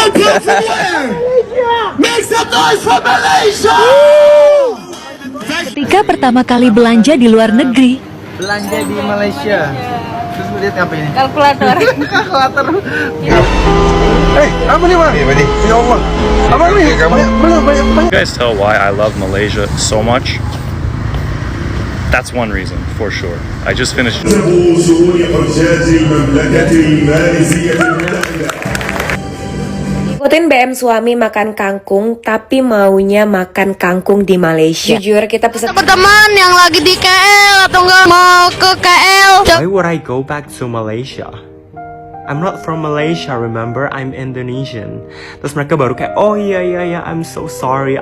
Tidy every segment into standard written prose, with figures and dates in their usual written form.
Welcome from where? Make some noise for Malaysia! Ketika pertama kali belanja di luar negeri, Belanja di Malaysia. Terus lihat apa ini? Kalkulator. Kalkulator. Apa nih, Bang? Ya Allah. Apa nih? You guys tell why I love Malaysia so much? That's one reason, for sure. I just finished. شؤون حجاج المملكة الماليزية المتحدة. Ikutin BM suami makan kangkung, tapi maunya makan kangkung di Malaysia. Jujur, kita pesan Teman-teman yang lagi di KL atau enggak mau ke KL. Why would I go back to Malaysia? I'm not from Malaysia, remember? I'm Indonesian. Terus mereka baru kayak, oh iya, I'm so sorry.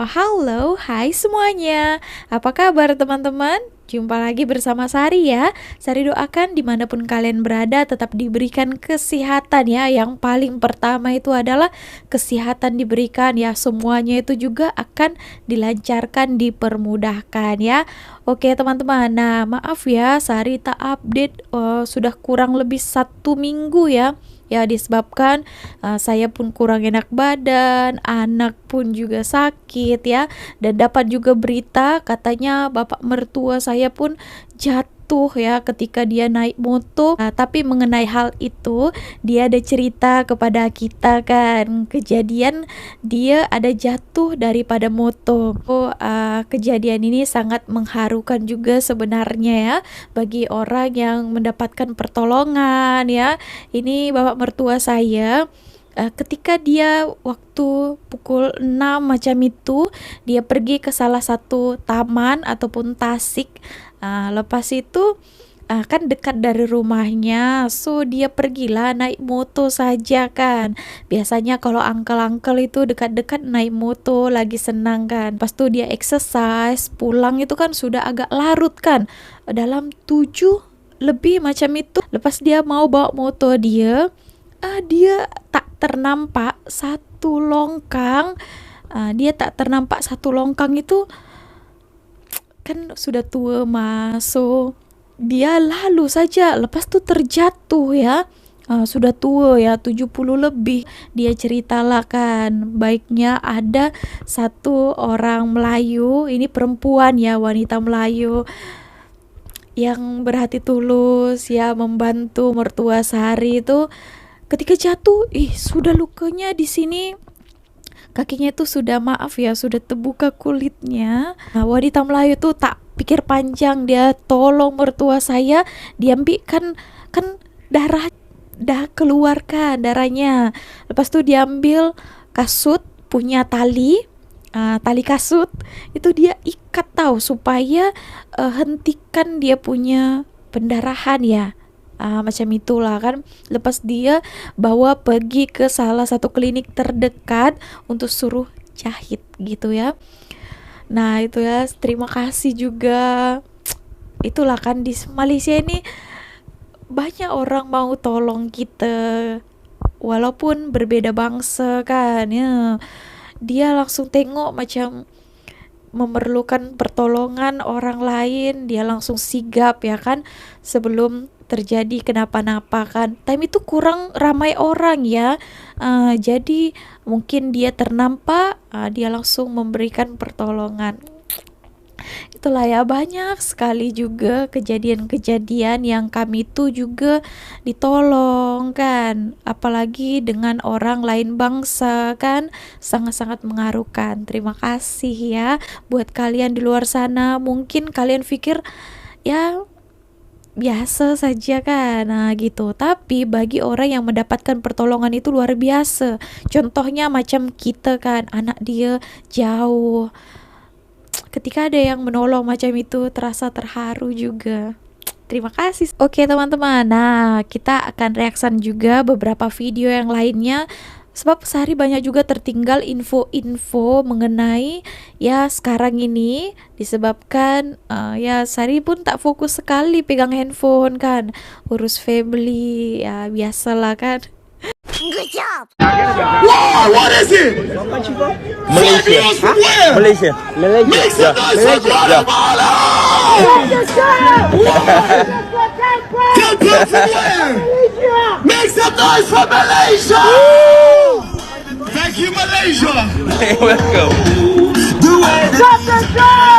halo, hai semuanya. Apa kabar teman-teman? Jumpa lagi bersama Sari ya. Sari doakan dimanapun kalian berada tetap diberikan kesehatan ya. Yang paling pertama itu adalah kesehatan diberikan ya. Semuanya itu juga akan dilancarkan, dipermudahkan ya. Oke teman-teman, nah maaf ya Sari tak update sudah kurang lebih 1 minggu ya. Ya disebabkan saya pun kurang enak badan, anak pun juga sakit ya. Dan dapat juga berita katanya bapak mertua saya pun jatuh ya ketika dia naik moto. Tapi mengenai hal itu dia ada cerita kepada kita kan. Kejadian dia ada jatuh daripada moto. Kejadian ini sangat mengharukan juga sebenarnya ya bagi orang yang mendapatkan pertolongan ya. Ini bapak mertua saya ketika dia waktu pukul 6 macam itu dia pergi ke salah satu taman ataupun tasik. Lepas itu kan dekat dari rumahnya, so dia pergilah naik moto saja kan. Biasanya kalau uncle-uncle itu dekat-dekat naik moto lagi senang kan. Pas tuh dia exercise pulang itu kan sudah agak larut kan, dalam 7 lebih macam itu. Lepas dia mau bawa moto dia tak ternampak satu longkang. Dia tak ternampak satu longkang itu kan sudah tua so dia lalu saja, lepas tu terjatuh ya. Sudah tua ya, 70 lebih. Dia ceritalah kan, baiknya ada satu orang Melayu, ini perempuan ya, wanita Melayu yang berhati tulus ya membantu mertua Sari itu. Ketika jatuh, sudah lukanya di sini. Kakinya itu sudah sudah terbuka kulitnya. Wanita Melayu itu tak pikir panjang, dia tolong mertua saya, diambil kan darah dah keluarkan darahnya. Lepas tu diambil kasut punya tali kasut itu dia ikat tahu supaya hentikan dia punya pendarahan ya. Macam itulah kan. Lepas dia bawa pergi ke salah satu klinik terdekat untuk suruh jahit gitu ya. Nah itu ya, terima kasih juga. Itulah kan di Malaysia ini banyak orang mau tolong kita walaupun berbeda bangsa kan ya. Dia langsung tengok macam memerlukan pertolongan orang lain, dia langsung sigap ya kan sebelum terjadi kenapa-napa kan. Time itu kurang ramai orang ya, jadi mungkin dia ternampak, dia langsung memberikan pertolongan. Itulah ya, banyak sekali juga kejadian-kejadian yang kami itu juga ditolong kan, apalagi dengan orang lain bangsa kan, sangat-sangat mengharukan. Terima kasih ya buat kalian di luar sana. Mungkin kalian pikir ya biasa saja kan, gitu. Tapi bagi orang yang mendapatkan pertolongan itu luar biasa. Contohnya macam kita kan, anak dia jauh. Ketika ada yang menolong macam itu, terasa terharu juga. Terima kasih. Oke teman-teman, nah kita akan reaction juga beberapa video yang lainnya. Sebab sehari banyak juga tertinggal info-info mengenai ya sekarang ini disebabkan ya Sari pun tak fokus sekali pegang handphone kan, urus family ya biasalah kan. Why? What is it? Malaysia. From where? Malaysia. Make some noise for Guatemala! Come from where? Make some noise for Malaysia! Thank you, Malaysia! Welcome. Do it!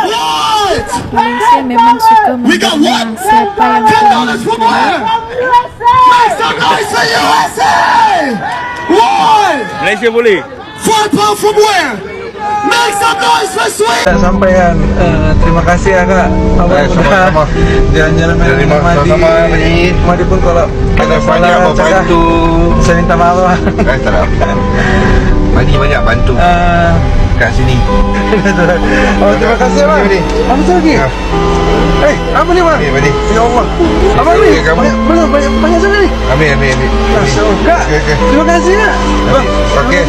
What? Malaysia memang suka We got what? mendengar siapa yang $10 from where? Make some noise for USA! What? Malaysia boleh. £5 from where? Make some noise for Sweden! Tak sampaikan. Terima kasih ya kak. Abang sudah jalan-jalan main Madi. Madi pun kalau ada banyak membantu. Saya minta maaf lah. Tak apa. Madi banyak bantu kat sini. Oh, terima kasih bang. Apa lagi? Apa ni bang? Madi. Ya Allah. Apa ni? Belum banyak sangat ni. Ambil. Kak, terima kasih kak. Bang, Okey.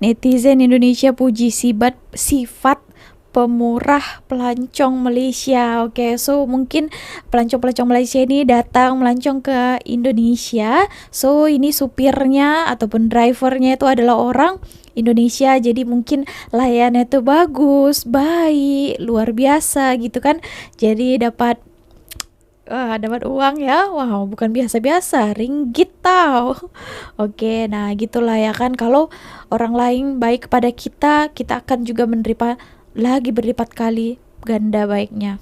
Netizen Indonesia puji sifat pemurah pelancong Malaysia. Oke, so mungkin pelancong-pelancong Malaysia ini datang melancong ke Indonesia. So ini supirnya ataupun drivernya itu adalah orang Indonesia, jadi mungkin layannya itu bagus, baik, luar biasa gitu kan. Jadi dapat uang ya. Wow, bukan biasa-biasa, ringgit tau. Oke, nah gitulah ya kan. Kalau orang lain baik kepada kita, kita akan juga menerima lagi berlipat kali ganda baiknya.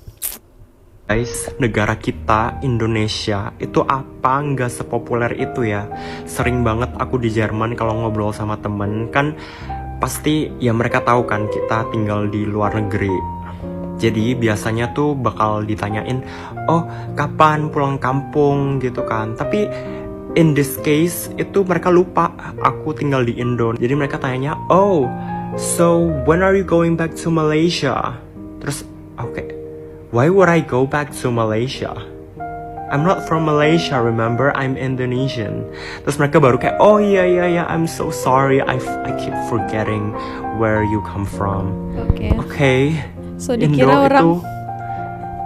Guys, negara kita, Indonesia, itu apa nggak sepopuler itu ya. Sering banget aku di Jerman kalau ngobrol sama temen, kan pasti ya mereka tahu kan kita tinggal di luar negeri. Jadi biasanya tuh bakal ditanyain, oh kapan pulang kampung gitu kan. Tapi in this case itu mereka lupa aku tinggal di Indo. Jadi mereka tanya, oh so when are you going back to Malaysia? Terus okay, why would I go back to Malaysia? I'm not from Malaysia, remember? I'm Indonesian. Terus mereka baru kayak, oh iya, I'm so sorry, I keep forgetting where you come from. Okay. So dikira orang itu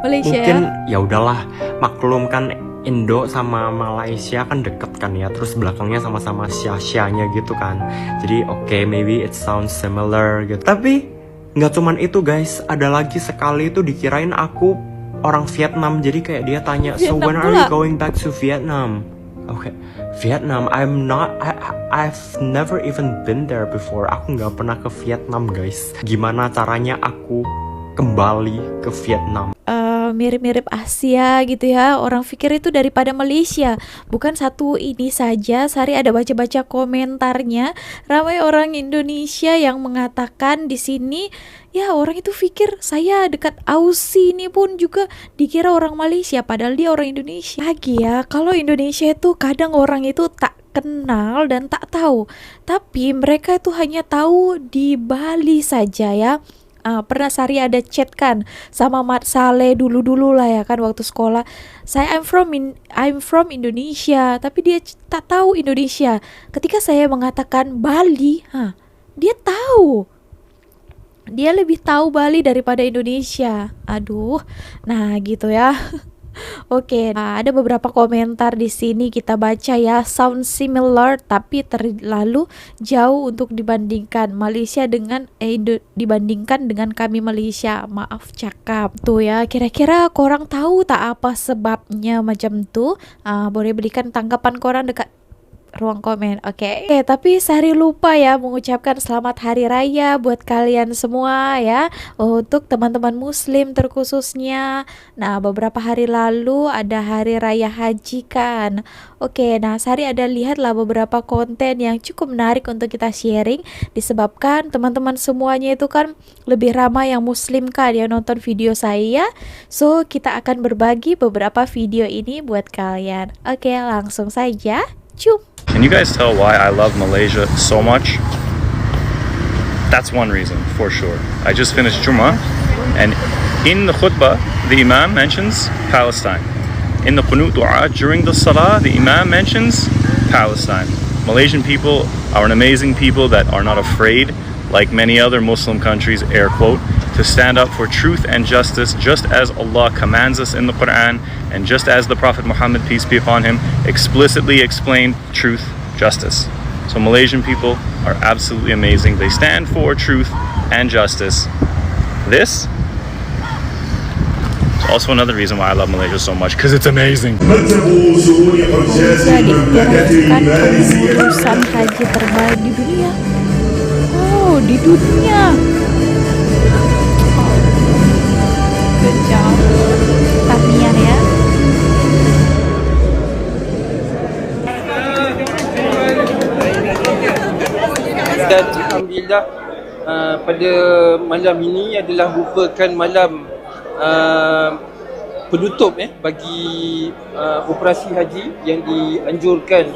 Malaysia mungkin ya? ya udahlah, maklum kan Indo sama Malaysia kan deket kan ya, terus belakangnya sama-sama Asia-nya gitu kan. Jadi okay, maybe it sounds similar gitu. Tapi nggak cuman itu guys, ada lagi sekali itu dikirain aku orang Vietnam. Jadi kayak dia tanya, so when are you going back to Vietnam? Okay, Vietnam, I've never even been there before. Aku nggak pernah ke Vietnam guys. Gimana caranya aku kembali ke Vietnam? Mirip-mirip Asia gitu ya. Orang pikir itu daripada Malaysia. Bukan satu ini saja, Sari ada baca-baca komentarnya. Ramai orang Indonesia yang mengatakan di sini, ya orang itu pikir saya dekat Aussie ini pun juga dikira orang Malaysia, padahal dia orang Indonesia. Lagi ya, kalau Indonesia itu kadang orang itu tak kenal dan tak tahu. Tapi mereka itu hanya tahu di Bali saja ya. Pernah Sari ada chat kan sama Mat Saleh dulu lah ya kan waktu sekolah. I'm from Indonesia, tapi dia tak tahu Indonesia. Ketika saya mengatakan Bali, dia tahu. Dia lebih tahu Bali daripada Indonesia. Aduh, nah gitu ya. Oke, ada beberapa komentar di sini kita baca ya. Sound similar tapi terlalu jauh untuk dibandingkan Malaysia dengan dibandingkan dengan kami Malaysia. Maaf cakap tuh ya. Kira-kira korang tahu tak apa sebabnya macam tuh? Boleh berikan tanggapan korang dekat ruang komen, oke. Tapi Sari lupa ya mengucapkan selamat hari raya buat kalian semua ya, untuk teman-teman muslim terkhususnya. Nah, beberapa hari lalu ada hari raya haji kan. Oke, nah Sari ada lihatlah beberapa konten yang cukup menarik untuk kita sharing, disebabkan teman-teman semuanya itu kan lebih ramai yang muslim kan yang nonton video saya. So, kita akan berbagi beberapa video ini buat kalian. Oke, langsung saja. Cum. Can you guys tell why I love Malaysia so much? That's one reason, for sure. I just finished Jummah, and in the khutbah, the Imam mentions Palestine. In the Qunut Dua, during the Salah, the Imam mentions Palestine. Malaysian people are an amazing people that are not afraid, like many other Muslim countries, air quote, to stand up for truth and justice, just as Allah commands us in the Quran, and just as the Prophet Muhammad, peace be upon him, explicitly explained truth, justice. So Malaysian people are absolutely amazing. They stand for truth and justice. This is also another reason why I love Malaysia so much, because it's amazing. Jadi diharapkan keputusan haji terbaik di dunia. Oh, di dunia. Oh, good job. Tahniah ya. Dan alhamdulillah pada malam ini adalah merupakan malam penutup bagi operasi haji yang dianjurkan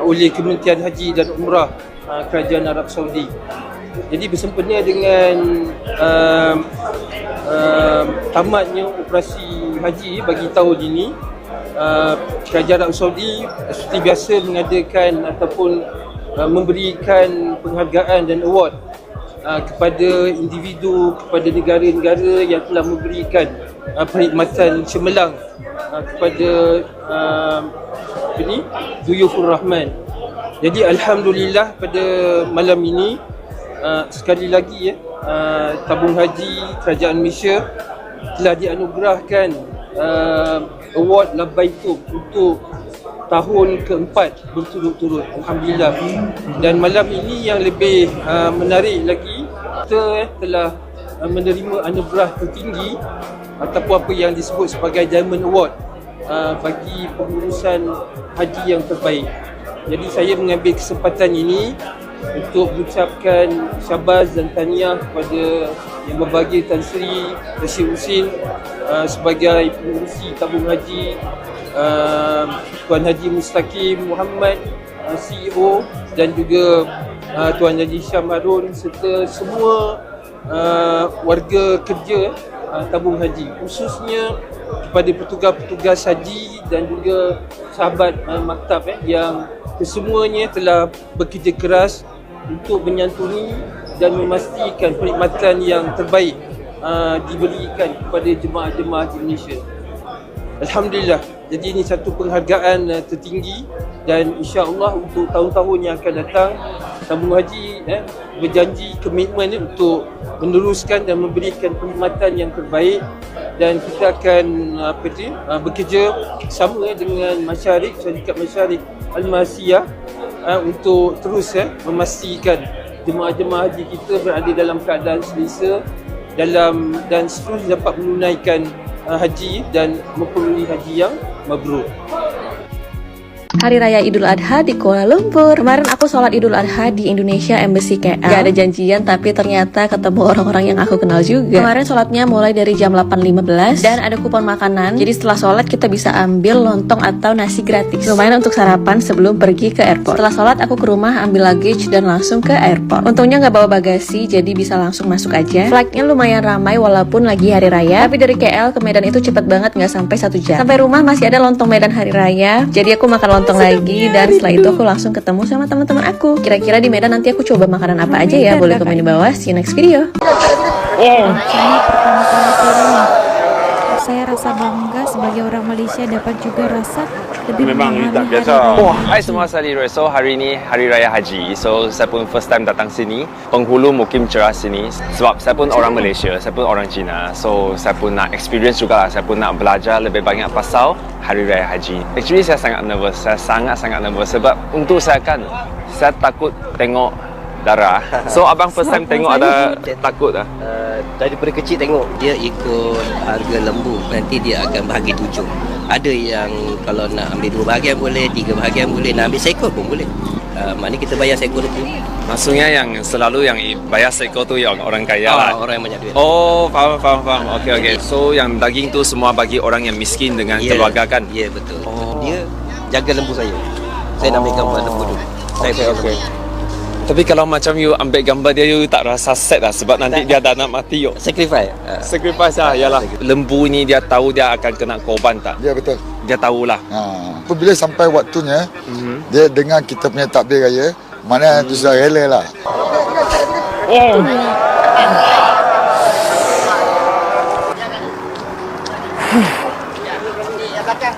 oleh Kementerian Haji dan Umrah Kerajaan Arab Saudi. Jadi bersempena dengan tamatnya operasi haji bagi tahun ini, Kerajaan Arab Saudi seperti biasa mengadakan ataupun memberikan penghargaan dan award kepada individu, kepada negara-negara yang telah memberikan perkhidmatan cemerlang kepada Duyufur Rahman. Jadi alhamdulillah pada malam ini sekali lagi tabung haji Kerajaan Malaysia telah dianugerahkan award Labaitum untuk tahun keempat berturut-turut, alhamdulillah. Dan malam ini yang lebih menarik lagi, kita telah menerima anugerah tertinggi ataupun apa yang disebut sebagai Diamond Award bagi pengurusan haji yang terbaik. Jadi saya mengambil kesempatan ini untuk mengucapkan syabas dan tahniah kepada Yang Berbahagia Tan Sri Rashid Husin sebagai pengurusi tabung haji, Tuan Haji Mustaqim Muhammad CEO, dan juga Tuan Haji Syam Harun serta semua warga kerja tabung haji, khususnya kepada petugas-petugas haji dan juga sahabat maktab yang kesemuanya telah bekerja keras untuk menyantuni dan memastikan perkhidmatan yang terbaik diberikan kepada jemaah-jemaah di Malaysia. Alhamdulillah. Jadi ini satu penghargaan tertinggi, dan insya-Allah untuk tahun-tahun yang akan datang tabung haji berjanji komitmen untuk meneruskan dan memberikan perkhidmatan yang terbaik, dan kita akan bekerja sama dengan Masyarik, Syarikat Masyarik Al-Mahsiyah untuk terus memastikan jemaah-jemaah haji kita berada dalam keadaan selesa dan seterusnya dapat menunaikan haji dan memperoleh haji yang mabrur. Hari Raya Idul Adha di Kuala Lumpur. Kemarin aku sholat Idul Adha di Indonesia Embassy KL. Gak ada janjian, tapi ternyata ketemu orang-orang yang aku kenal juga. Kemarin sholatnya mulai dari jam 8.15 dan ada kupon makanan. Jadi setelah sholat kita bisa ambil lontong atau nasi gratis. Lumayan untuk sarapan sebelum pergi ke airport. Setelah sholat aku ke rumah ambil luggage dan langsung ke airport. Untungnya gak bawa bagasi, jadi bisa langsung masuk aja. Flightnya lumayan ramai walaupun lagi hari raya. Tapi dari KL ke Medan itu cepet banget, gak sampai 1 jam. Sampai rumah masih ada lontong Medan hari raya. Jadi aku makan lontong lagi, dan setelah itu aku langsung ketemu sama teman-teman aku. Kira-kira di Medan nanti aku coba makanan apa aja ya? Boleh komen di bawah. See you next video. Saya rasa bangga sebagai orang Malaysia dapat juga rasa lebih memang tak memahami biasa. hari raya. Hai semua, saya Leroy. So hari ni Hari Raya Haji. So saya pun first time datang sini. Penghulu mukim cerah sini. Sebab saya pun orang Malaysia, saya pun orang Cina. So saya pun nak experience juga lah. Saya pun nak belajar lebih banyak pasal Hari Raya Haji. Actually saya sangat nervous. Saya sangat-sangat nervous sebab untuk saya kan, saya takut tengok darah. So abang first time tengok ada takut lah. Daripada kecil tengok dia ikut harga lembu, nanti dia akan bahagi 7. Ada yang kalau nak ambil 2 bahagian boleh, 3 bahagian boleh, nak ambil seekor pun boleh. Maknanya kita bayar seekor lembu. Maksudnya yang selalu yang bayar seekor tu yang orang kaya lah. Orang yang banyak duit. Oh, faham. Okay. So yang daging tu semua bagi orang yang miskin dengan keluarga kan? Ya, betul. Dia jaga lembu saya. Saya nak ambil gambar lembu dulu. Okay. Tapi kalau macam you ambil gambar dia, you tak rasa sad lah sebab nanti dia dah nak mati yuk. Sacrifice. Sacrifice lah, yalah. Lembu ni dia tahu dia akan kena korban tak? Ya, betul. Dia tahulah. Apabila sampai waktunya, dia dengar kita punya takbir raya, mana tu sudah rela lah.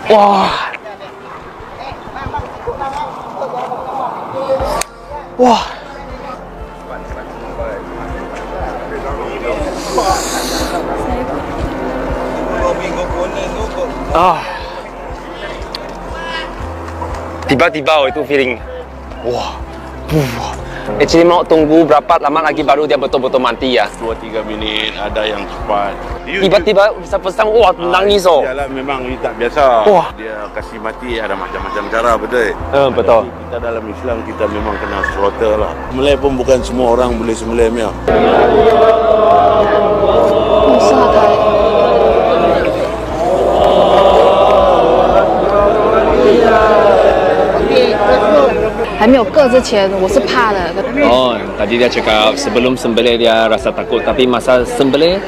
Wah. Wah. Tiba-tiba itu feeling. Wah. Actually mau tunggu berapa lama lagi baru dia betul-betul mati ya? 2-3 minit, ada yang cepat. Tiba-tiba bisa pesan, wah nangis oh. Yalah, memang ini tak biasa. Wah. Dia kasih mati ada macam-macam cara, betul? Betul. Kita dalam Islam kita memang kena slaughter lah. Sembelih pun bukan semua orang boleh sembelih ya. Usaha. 还没有割之前，我是怕的。Oh, tadi dia cakap sebelum sembelih dia rasa takut, tapi masa sembelih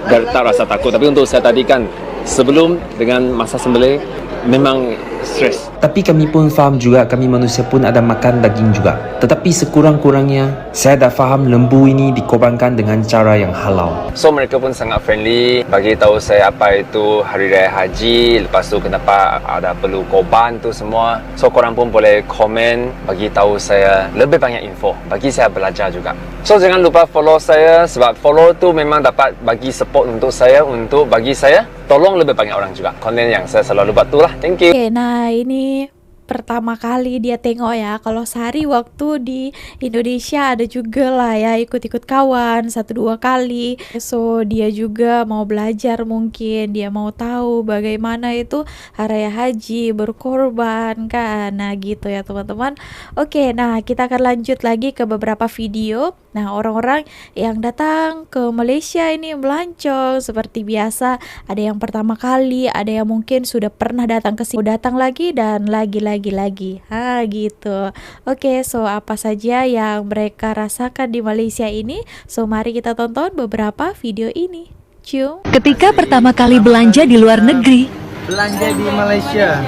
dia tak rasa takut. Tapi untuk saya tadi kan sebelum dengan masa sembelih memang stres. Tapi kami pun faham juga, kami manusia pun ada makan daging juga. Tetapi sekurang-kurangnya saya dah faham lembu ini dikorbankan dengan cara yang halal. So mereka pun sangat friendly, bagi tahu saya apa itu Hari Raya Haji, lepas tu kenapa ada perlu korban tu semua. So korang pun boleh komen, bagi tahu saya lebih banyak info, bagi saya belajar juga. So jangan lupa follow saya, sebab follow tu memang dapat bagi support untuk saya, untuk bagi saya tolong lebih banyak orang juga. Konten yang saya selalu buat tu lah. Thank you. Oke, nah ini pertama kali dia tengok ya, kalau Sari waktu di Indonesia ada juga lah ya ikut-ikut kawan 1-2 kali. So dia juga mau belajar, mungkin dia mau tahu bagaimana itu Hari Raya Haji, berkorban kan. Nah gitu ya teman-teman. Oke, nah kita akan lanjut lagi ke beberapa video. Nah orang-orang yang datang ke Malaysia ini melancong seperti biasa. Ada yang pertama kali, ada yang mungkin sudah pernah datang ke sini, datang lagi dan lagi gitu. Oke, so apa saja yang mereka rasakan di Malaysia ini? So mari kita tonton beberapa video ini. Cium. Ketika pertama kali belanja di luar negeri, belanja di Malaysia,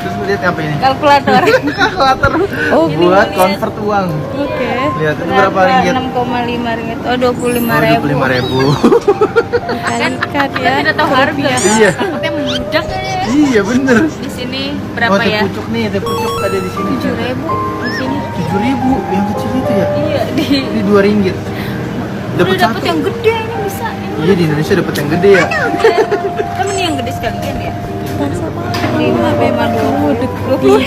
terus lihat apa ini? Kalkulator. Kalkulator. Oh, buat convert uang. Oke. Lihat itu berapa ringgit? 6,5 ringgit. Oh, 25.000. 25.000. Kalikan ya. Tidak tahu harga. Iya. Takutnya membludak ya. Iya bener. Di sini berapa ya? Pucuk nih, teh pucuk ada di sini. 7.000 di sini. 7.000 yang kecil itu ya? Iya, di 2 ringgit. Dapat yang gede ini bisa. Iya, di Indonesia dapat yang gede ya. Kan ini yang gede sekalian ya. 5, 20.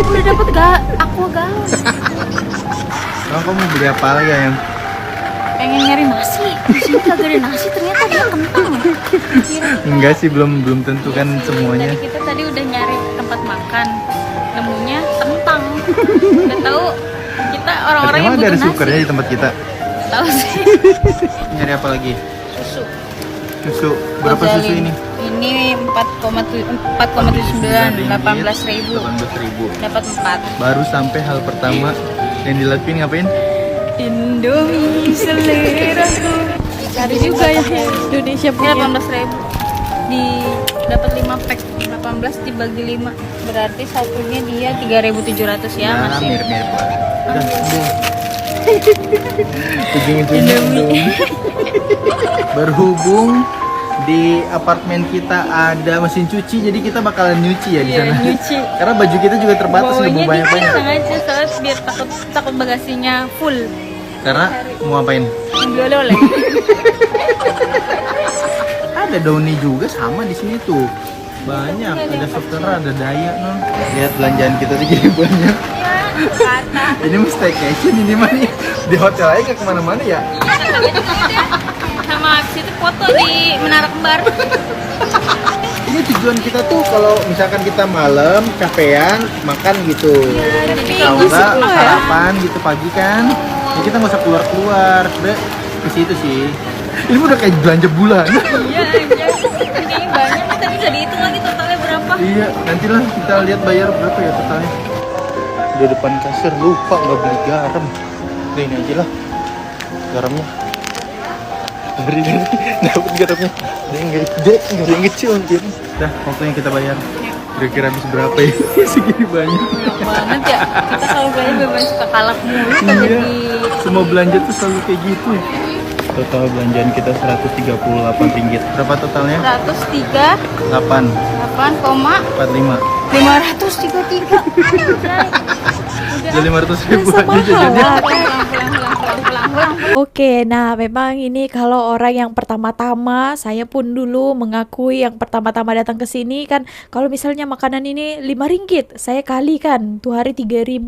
Udah dapat gak? Aqua Gals. Kamu beli apa lagi yang? Pengen nyari nasi. Di sini kagak ada nasi, ternyata dia kentang. Enggak sih, belum tentu kan semuanya. Jadi kita tadi udah nyari tempat makan, nemunya kentang. Udah tahu kita orang-orang yang butuh ada nasi. sukarnya di tempat kita. Tahu sih. Nyari apa lagi? Susu. Susu. Berapa susu ini? Ini 4,79, 18.000. Dapat 4. Baru sampai hal pertama yang dilakuin ngapain? Indomie seleraku. Cari juga ya Indonesia punya. 18.000. Di dapat 5 pack, 18 dibagi 5. Berarti satunya dia 3.700 ya, nah, masih. mirip-mirip lah. Ujung-ujungnya Indomie. Berhubung di apartemen kita ada mesin cuci, jadi kita bakalan nyuci ya di sana. Nyuci. Karena baju kita juga terbatas, nggak mau banyak-banyak. Sengaja soalnya biar takut bagasinya full. Karena mau ngapain? Ambil oleh-oleh. Ada Downy juga sama di sini tuh. Banyak, ada Softener, ada Daya non. Lihat belanjaan kita tuh jadi banyak. Ini mesti staycation ini mah nih. Di hotel aja nggak kemana-mana ya. Sama habis itu foto di Menara Kembar. Ini tujuan kita tuh kalau misalkan kita malam capean makan gitu. Kalau enggak sarapan gitu pagi kan. Ya kita nggak usah keluar-keluar. Udah ke situ sih. Ini udah kayak belanja bulan. Iya aja. Ini banyak, kita bisa dihitung lagi totalnya berapa. Iya, nantilah kita lihat bayar berapa ya totalnya. Udah depan kasir lupa nggak beli garam. Udah ini aja lah garamnya. Hari ini dapat garamnya. Ada yang gede, nggak ada yang kecil mungkin. Dah, waktunya kita bayar. Kira-kira habis berapa ya? Segini banyak. Banget ya. Kita kalau belanja memang suka kalak mulu. Iya. Semua belanja tuh selalu kayak gitu. Total belanjaan kita 138 ringgit. Berapa totalnya? 138,533. 533. Jadi 500 ribu aja jajannya. Oke, nah memang ini kalau orang yang pertama-tama, saya pun dulu mengakui yang pertama-tama datang ke sini kan, kalau misalnya makanan ini 5 ringgit, saya kalikan tuh hari 3.000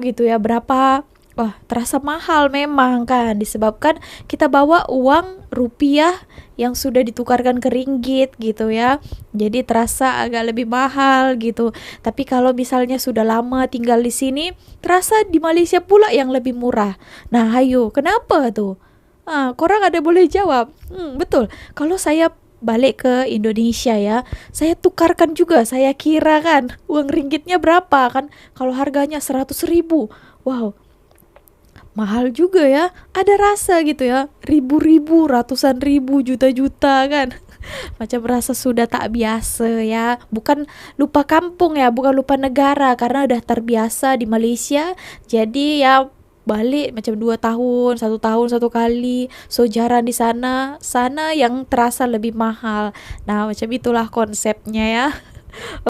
gitu ya, berapa? Wah, terasa mahal memang kan, disebabkan kita bawa uang rupiah yang sudah ditukarkan ke ringgit gitu ya. Jadi terasa agak lebih mahal gitu. Tapi kalau misalnya sudah lama tinggal di sini, terasa di Malaysia pula yang lebih murah. Nah, ayo, kenapa tuh? Korang ada boleh jawab? Betul. Kalau saya balik ke Indonesia ya, saya tukarkan juga, saya kira kan uang ringgitnya berapa kan, kalau harganya 100.000, wow, mahal juga ya, ada rasa gitu ya, ribu-ribu, ratusan ribu, juta-juta kan. Macam rasa sudah tak biasa ya, bukan lupa kampung ya, bukan lupa negara, karena udah terbiasa di Malaysia, jadi ya balik macam 2 tahun, 1 tahun 1 kali, so jarang di sana yang terasa lebih mahal. Nah, macam itulah konsepnya ya.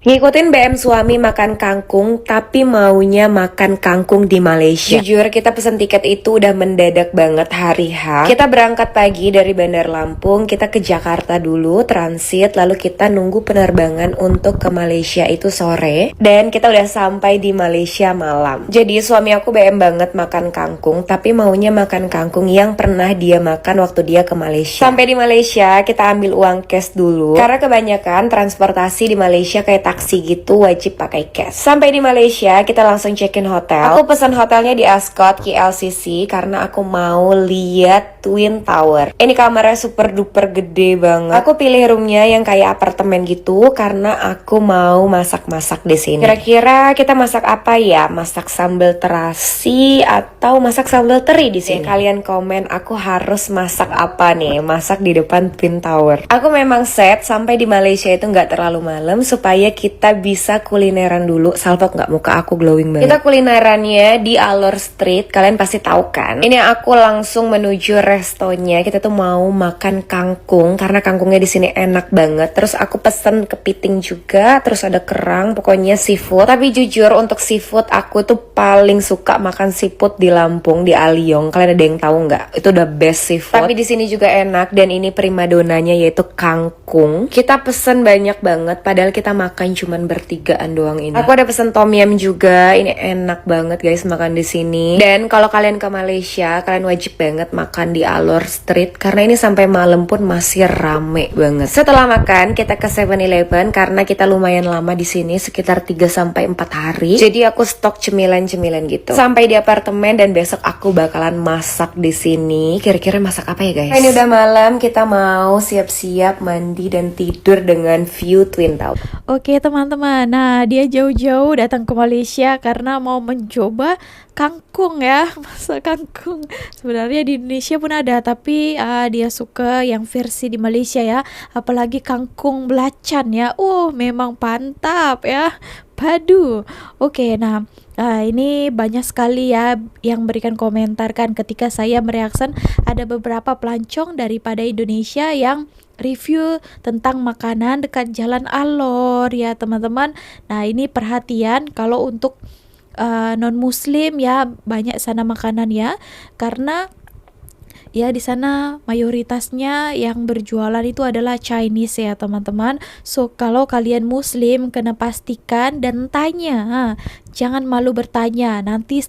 Ngikutin BM suami makan kangkung, tapi maunya makan kangkung di Malaysia. Jujur, kita pesen tiket itu udah mendadak banget hari H. Kita berangkat pagi dari Bandar Lampung, kita ke Jakarta dulu, transit, lalu kita nunggu penerbangan untuk ke Malaysia itu sore. Dan kita udah sampai di Malaysia malam. Jadi suami aku BM banget makan kangkung, tapi maunya makan kangkung yang pernah dia makan waktu dia ke Malaysia. Sampai di Malaysia, kita ambil uang cash dulu, karena kebanyakan transportasi di Malaysia kayak taksi gitu wajib pakai cash. Sampai di Malaysia, kita langsung check-in hotel. Aku pesan hotelnya di Ascott KLCC karena aku mau lihat Twin Tower. Ini kamarnya super duper gede banget. Aku pilih roomnya yang kayak apartemen gitu karena aku mau masak-masak di sini. Kira-kira kita masak apa ya? Masak sambal terasi atau masak sambal teri di sini? Kalian komen aku harus masak apa nih? Masak di depan Twin Tower. Aku memang set sampai di Malaysia itu nggak terlalu malam supaya kita bisa kulineran dulu. Salfok nggak, muka aku glowing banget. Kita kulinerannya di Alor Street, kalian pasti tahu kan. Ini aku langsung menuju restonya. Kita tuh mau makan kangkung karena kangkungnya di sini enak banget. Terus aku pesen kepiting juga, terus ada kerang, pokoknya seafood. Tapi jujur untuk seafood aku tuh paling suka makan seafood di Lampung, di Aliong. Kalian ada yang tahu nggak? Itu udah best seafood. Tapi di sini juga enak dan ini primadonanya yaitu kangkung. Kita pesen banyak banget padahal kita makan cuman bertigaan doang ini. Aku ada pesen tom yum juga. Ini enak banget guys makan di sini. Dan kalau kalian ke Malaysia, kalian wajib banget makan di Alor Street karena ini sampai malam pun masih rame banget. Setelah makan, kita ke 7-Eleven karena kita lumayan lama di sini, sekitar 3 sampai 4 hari. Jadi aku stok cemilan-cemilan gitu. Sampai di apartemen dan besok aku bakalan masak di sini. Kira-kira masak apa ya guys? Ini udah malam, kita mau siap-siap mandi dan tidur dengan view Twin Tower. Oke teman-teman, nah dia jauh-jauh datang ke Malaysia karena mau mencoba kangkung ya, masak kangkung. Sebenarnya di Indonesia pun ada, tapi dia suka yang versi di Malaysia ya, apalagi kangkung belacan ya. Memang mantap ya, padu. Oke, nah ini banyak sekali ya yang berikan komentar kan ketika saya mereaksi. Ada beberapa pelancong daripada Indonesia yang review tentang makanan dekat Jalan Alor ya teman-teman. Nah ini perhatian kalau untuk non-muslim ya, banyak sana makanan ya, karena ya di sana mayoritasnya yang berjualan itu adalah Chinese ya teman-teman. So kalau kalian muslim kena pastikan dan tanya, jangan malu bertanya, nanti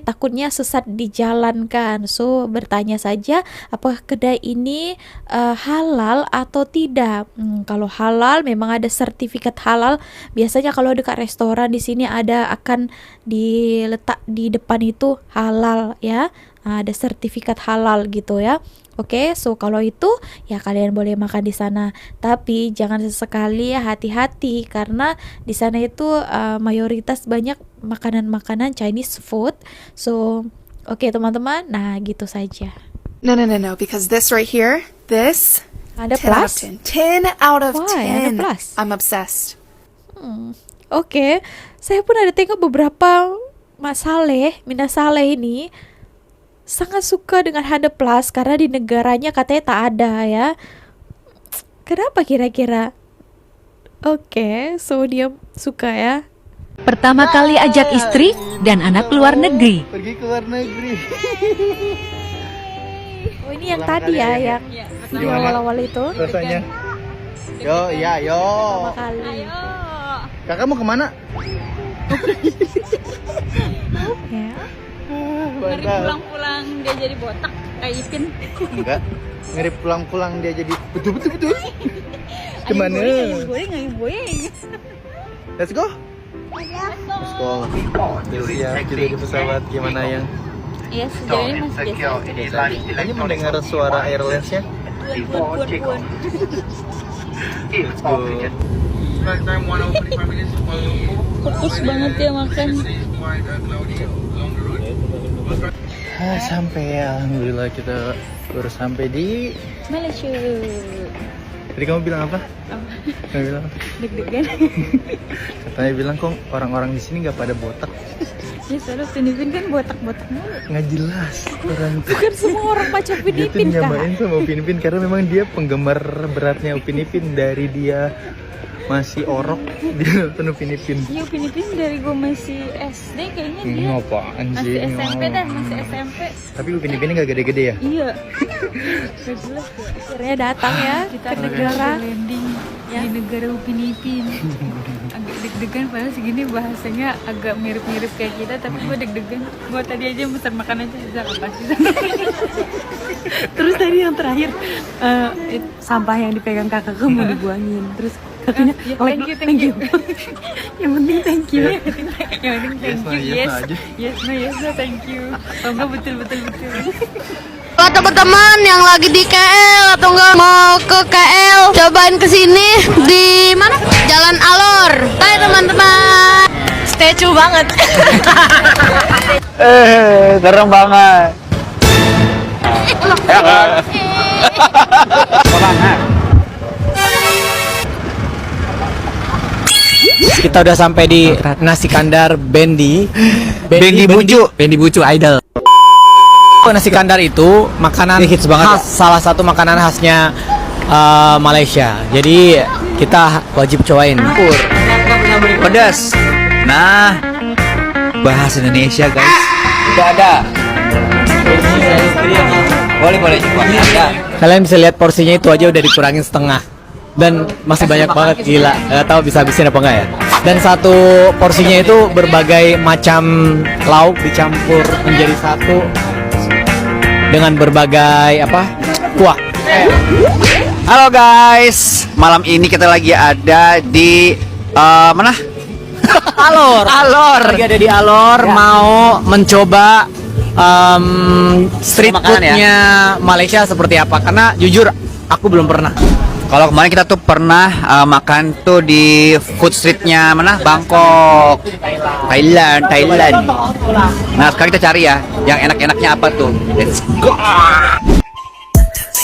takutnya sesat di jalan kan. So bertanya saja apakah kedai ini halal atau tidak. Kalau halal memang ada sertifikat halal. Biasanya kalau dekat restoran di sini akan diletak di depan itu halal ya. Ada sertifikat halal gitu ya. Oke, so kalau itu ya kalian boleh makan di sana. Tapi jangan sesekali ya, hati-hati karena di sana itu mayoritas banyak makanan-makanan Chinese food. So, oke teman-teman, nah gitu saja. No, because this right here, this ada 10 out of 10. 10 out of 10. Ada plus. I'm obsessed. Oke, saya pun ada tengok beberapa Mas Saleh, Mina Saleh ini sangat suka dengan Honda Plus karena di negaranya katanya tak ada ya. Kenapa kira-kira? Oke, so dia suka ya. Pertama kali ajak istri dan anak keluar negeri. Pergi ke luar negeri. Oh ini yang tadi ya, yang di awal-awal itu. Rasanya. Yo, iya, yo. Pertama kali. Kakak mau kemana? Ya. Ngeri pulang-pulang dia jadi botak kayak Ipin. Enggak. Ngeri pulang-pulang dia jadi betul. Kemana? Ayam boyeng. Let's go. Let's go. Ya, kita di pesawat gimana yang? Iya, sejauh ini masih biasa. Hanya mendengar suara airlines-nya. Puan. Let's go. Fokus banget ya makan. Sampai ya, alhamdulillah kita baru sampai di Malaysia. Tadi kamu bilang apa? Kamu bilang apa? Deg-degan. Katanya bilang kok orang-orang di sini nggak pada botak. Ya soalnya Filipin kan botak-botak mulu. Nggak jelas orang. Bukan semua orang macam Upin Dia tuh Ipin kan? nyamain sama Upin Ipin karena memang dia penggemar beratnya Upin Ipin dari dia masih orok dia nonton Upin Ipin. Iya, Upin Ipin dari gue masih SD kayaknya dia. Apaan Masih sih? SMP dah, masih SMP. Tapi Upin Ipinnya nggak gede-gede ya? Iya. Gak jelas ya. Akhirnya datang ya Kita ke negara. landing di negara Upin Ipin. Agak deg-degan padahal segini bahasanya agak mirip-mirip kayak kita, tapi gue deg-degan. Gue tadi aja pesan makan aja bisa apa sih? Terus tadi yang terakhir sampah yang dipegang kakakku mau dibuangin. Terus kakaknya thank you. Yang penting thank you. Yang penting thank you. Yes, no, thank you. Oh enggak, betul. Kalau teman-teman yang lagi di KL atau enggak mau ke KL, cobain kesini di mana? Jalan Alor. Hai teman-teman. Statue banget. Serem banget. Kita udah sampai di Nasi Kandar Bendi Bucu Idol. Nasi Kandar itu makanan hits banget, salah satu makanan khasnya Malaysia. Jadi kita wajib cobain. Pedas. Nah, bahasa Indonesia guys. Tidak ada. Boleh coba. Ada. Kalian bisa lihat porsinya itu aja udah dikurangin setengah. Dan masih banyak banget, gila. Gak tahu bisa habisin apa enggak ya. Dan satu porsinya itu berbagai macam lauk dicampur menjadi satu dengan berbagai kuah. Halo guys, malam ini kita lagi ada di mana? Alor. Lagi ada di Alor, mau mencoba street foodnya Malaysia seperti apa? Karena jujur aku belum pernah. Kalau kemarin kita tuh pernah makan tuh di food streetnya mana? Bangkok, Thailand. Nah sekarang kita cari ya, yang enak-enaknya apa tuh? Let's go.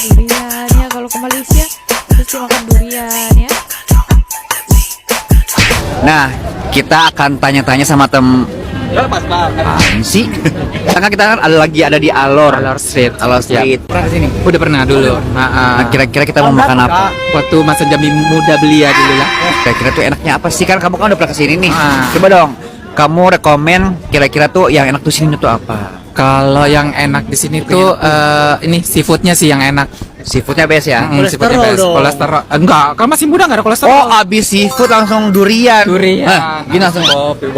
Durian ya, kalau ke Malaysia pasti makan durian ya. Nah kita akan tanya-tanya sama apaan sih? Karena kita kan ada di Alor Street. Pernah kesini? Udah pernah dulu. Nah, kira-kira kita mau makan apa? Waktu masa jamin muda belia dulu lah. Kira-kira tuh enaknya apa sih? Kan kamu kan udah pernah kesini nih. Coba dong, kamu rekomen kira-kira tuh yang enak tuh sini tuh apa? Kalau yang enak di sini tuh ini seafoodnya sih yang enak. Seafoodnya best ya? Seafoodnya best. Kolesterol enggak, kalau masih muda nggak ada kolesterol. Oh, abis seafood langsung durian. Gini langsung kopi.